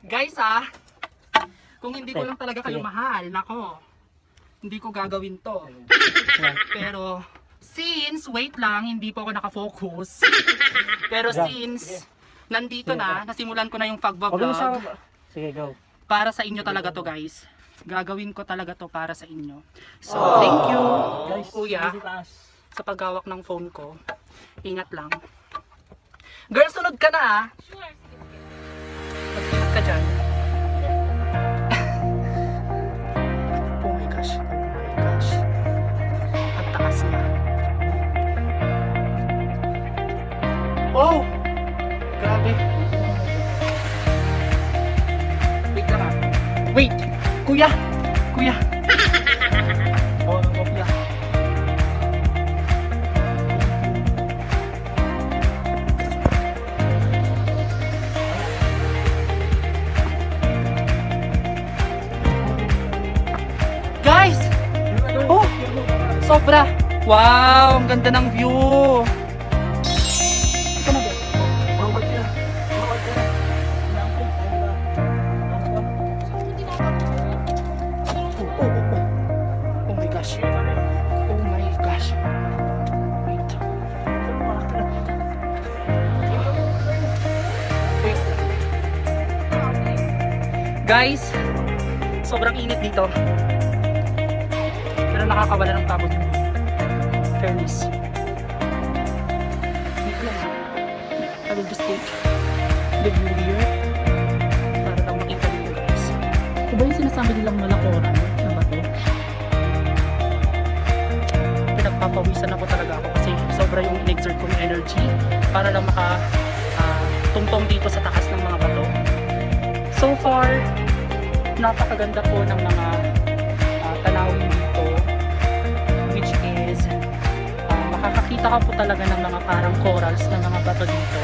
Guys kung hindi ko lang talaga kayo mahal, nako, hindi ko gagawin to. Pero since, wait lang, hindi po ako nakafocus. Pero since nandito na, nasimulan ko na yung pag-vlog. Sige, go. Para sa inyo talaga to guys. Gagawin ko talaga to para sa inyo. So thank you kuya sa paghawak ng phone ko. Ingat lang. Girl, sunod ka na Sure. Mag-ingat ka dyan. Oh my gosh. Oh my gosh. Ang taas niya. Oh! Grabe. Wait lang Wait! Kuya! Kuya! Oh, ng kopya. Guys! Oh! Sobra! Wow! Ang ganda ng view! Ito na ba? Oh my gosh! Oh my gosh! Wait. Wait. Guys! Sobrang init dito. Pero nakakawala ng pagod yung fairness. Wait lang I will just take the view here para lang makita nyo guys. Ito ba yung sinasabi nilang malakoran na bato? Pinagpapawisan ako talaga ako kasi sobra yung in-exert kong energy para lang tungtong dito sa taas ng mga bato. So far, napakaganda po ng mga tanawin dito, which is makakakita ka po talaga ng mga parang corals ng mga bato dito.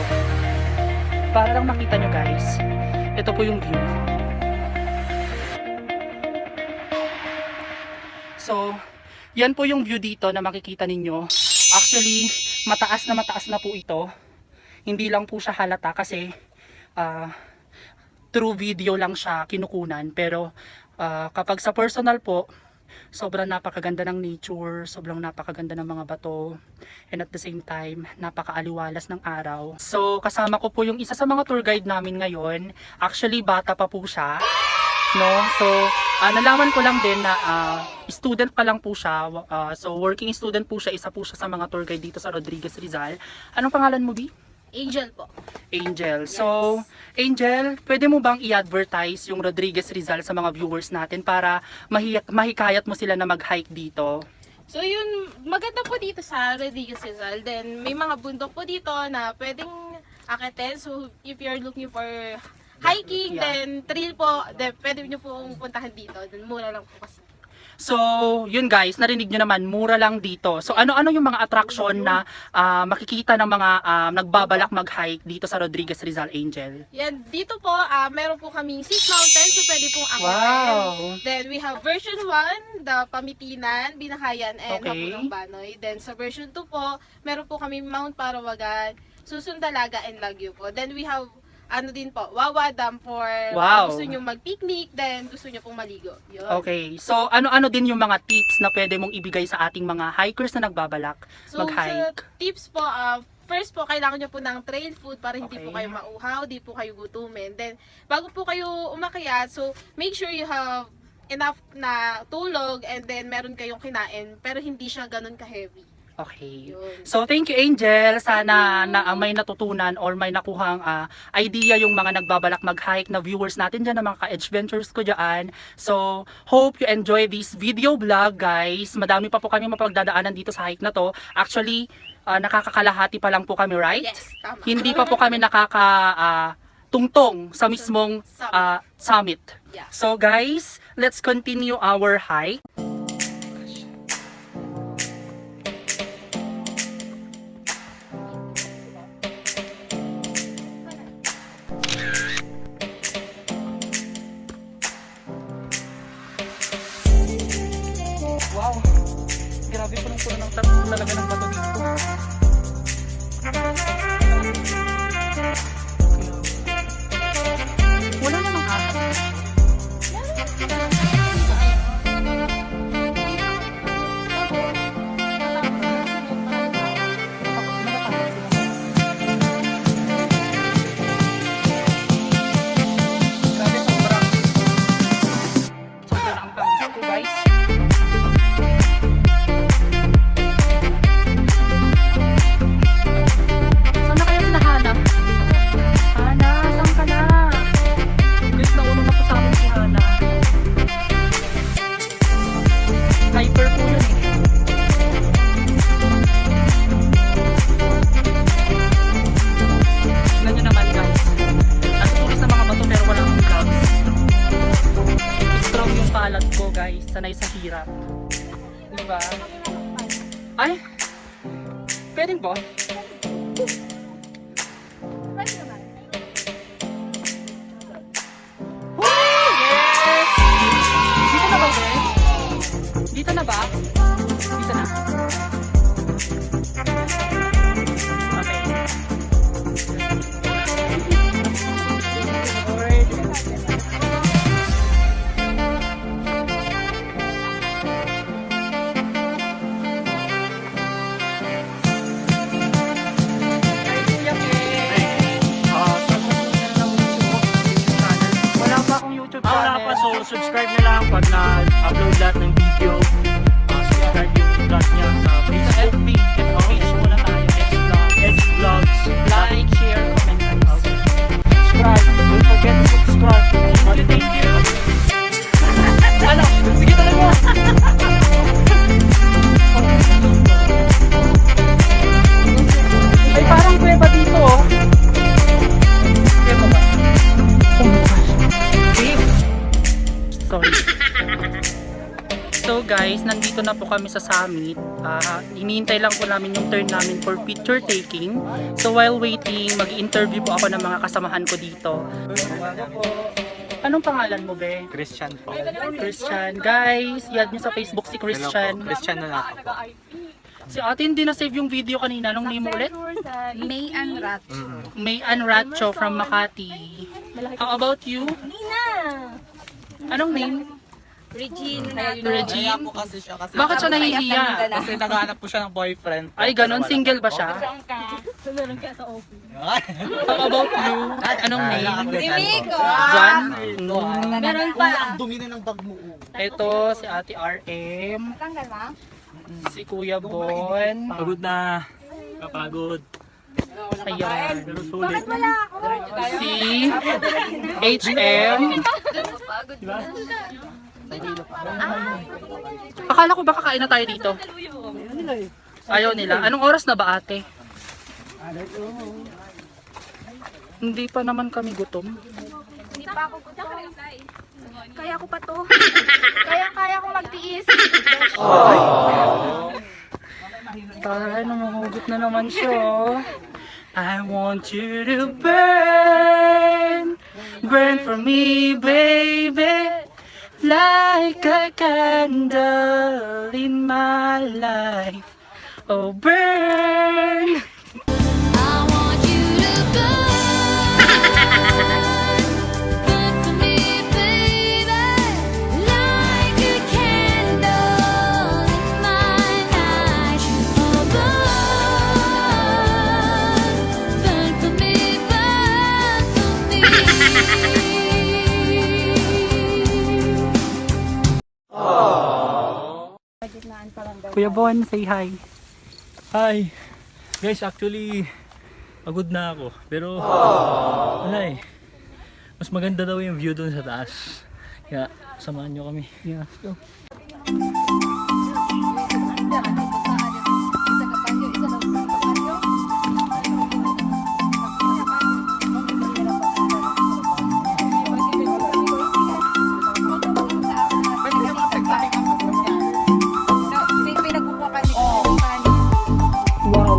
Para lang makita nyo guys, ito po yung view. So yan po yung view dito na makikita ninyo. Actually mataas na po ito, hindi lang po siya halata kasi through video lang siya kinukunan, pero kapag sa personal po, sobrang napakaganda ng nature, sobrang napakaganda ng mga bato, and at the same time, napakaaliwalas ng araw. So kasama ko po yung isa sa mga tour guide namin ngayon. Actually bata pa po siya, no? So nalaman ko lang din na student pa lang po siya. So working student po siya, isa po siya sa mga tour guide dito sa Rodriguez Rizal. Anong pangalan mo, B? Angel po. Angel. So, Angel, pwede mo bang i-advertise yung Rodriguez Rizal sa mga viewers natin para mahikayat mo sila na mag-hike dito? So yun, maganda po dito sa Rodriguez Rizal. Then may mga bundok po dito na pwedeng akitin. So if you're looking for hiking, then trail po, then pwede nyo pong puntahan dito. Then mura lang po kasi. So, yun guys, narinig nyo naman, mura lang dito. So, ano-ano yung mga attraction na makikita ng mga nagbabalak mag-hike dito sa Rodriguez Rizal, Angel? Yan, dito po, meron po kaming 6 mountains, so pwede pong akitin. Wow! Then we have version 1, the Pamitinan, Binahayan, and Okay. Hapulong Banoy. Then sa version 2 po, meron po kami Mount Parawagan, Susundalaga, and Lagyo po. Then we have din po, Wawa Dam for Wow. gusto nyo mag-picnic, then gusto nyo pong maligo. Yun. Okay, so ano-ano din yung mga tips na pwede mong ibigay sa ating mga hikers na nagbabalak So mag-hike? sa tips po, first po, kailangan nyo po ng trail food para hindi po Okay. kayo mauhaw, di po kayo gutumin. Then, bago po kayo umakyat, so make sure you have enough na tulog and then meron kayong kinain, pero hindi siya ganun ka-heavy. Okay. Yun. So, thank you, Angel. Sana na may natutunan or may nakuhang idea yung mga nagbabalak mag-hike na viewers natin dyan, na mga ka-adventures ko dyan. So, hope you enjoy this video vlog, guys. Madami pa po kami mapagdadaanan dito sa hike na to. Actually, nakakakalahati pa lang po kami, right? Yes, tama. Hindi pa po kami tungtong sa mismong summit. Yeah. So, guys, let's continue our hike. Wow! Grabe po ng talaga ng bato dito. sanay sa hirap. Diba? Ay! Pwedeng ba? Yes! Dito na ba, Be? Dito na ba? Dito na. Okay. Lord. Wala pa akong YouTube channel. Wala pa, so subscribe na lang pag na-upload lahat ng video. Subscribe yung vlog niya sa Sa Facebook. FB, page muna tayo. Edge Vlogs. Like, share, comment, and Subscribe. Don't forget to subscribe. Thank you. Ano? Sige talaga. Ay, parang kuweba dito, oh. Kuweba ba? Oh my gosh. Babe. Sorry. So guys, nandito na po kami sa summit. Hinihintay lang po namin yung turn namin for picture taking. So while waiting, mag-interview po ako ng mga kasamahan ko dito. Anong pangalan mo, Be? Christian po. Christian. Guys, i-add nyo sa Facebook si Christian. Christian na natin po. Si ate hindi na-save yung video kanina. Anong name mo ulit? May Anrat. May Anracho from Makati. How about you? Nina! Anong name? Regina. Regine? po kasi siya kasi, Bakit siya nahihiya? kasi naghahanap po siya ng boyfriend. Ay, ganon. Single ba siya? How about you? Anong name? Si Miko! John? Meron pa. Dumi na ng bag mo. Ito, si Ate RM. Tanggal ba? Si Kuya Bon. Pagod na. Kapagod. Ayan. Pero sulit. Wala ako. Si HM. Akala ko ba kakain na tayo dito? Ayaw nila. Anong oras na ba, ate? Hindi pa naman kami gutom. Hindi pa ako gusto. Kaya ko pa to. Kaya ko magtiis. Taray, namamahugot na naman siya. Oh. I want you to burn, burn for me, baby, like a candle in my life. Oh, burn. I want you to burn for me, baby, like a candle in my night. Oh, burn for me, burn for me. Kuya Bon, say hi. Hi! Guys, actually, pagod na ako. Pero, wala eh. Mas maganda daw yung view doon sa taas. Kaya, samahan nyo kami. Yeah. Wow.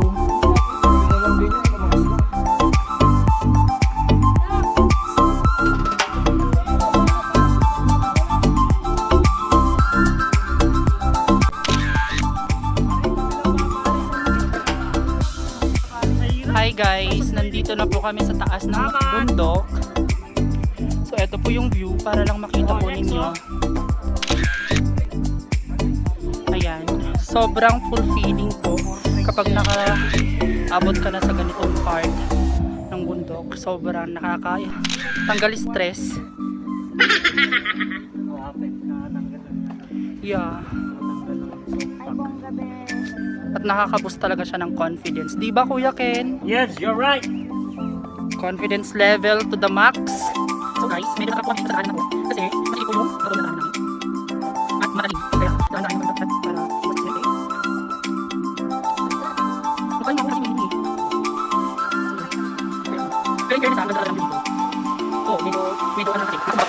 Hi guys, nandito na po kami sa taas ng bundok. So ito po yung view para lang makita po ninyo. Ayan, sobrang fulfilling po kapag nakaabot ka na sa ganitong part ng bundok. Sobrang nakakatanggal stress. Yeah. At nakakaboost talaga siya ng confidence. Di ba, Kuya Ken? Yes, you're right! Confidence level to the max. So guys, medyo nakakuha dito sa daan na po. Kasi, mas ito yung karoon na daan namin. At matalim. Kaya, daan na namin para mas silip eh. Mukha yung kasi hindi. Pero in fairness, ang ganda lang dito. Oo, medyo ano na kasi.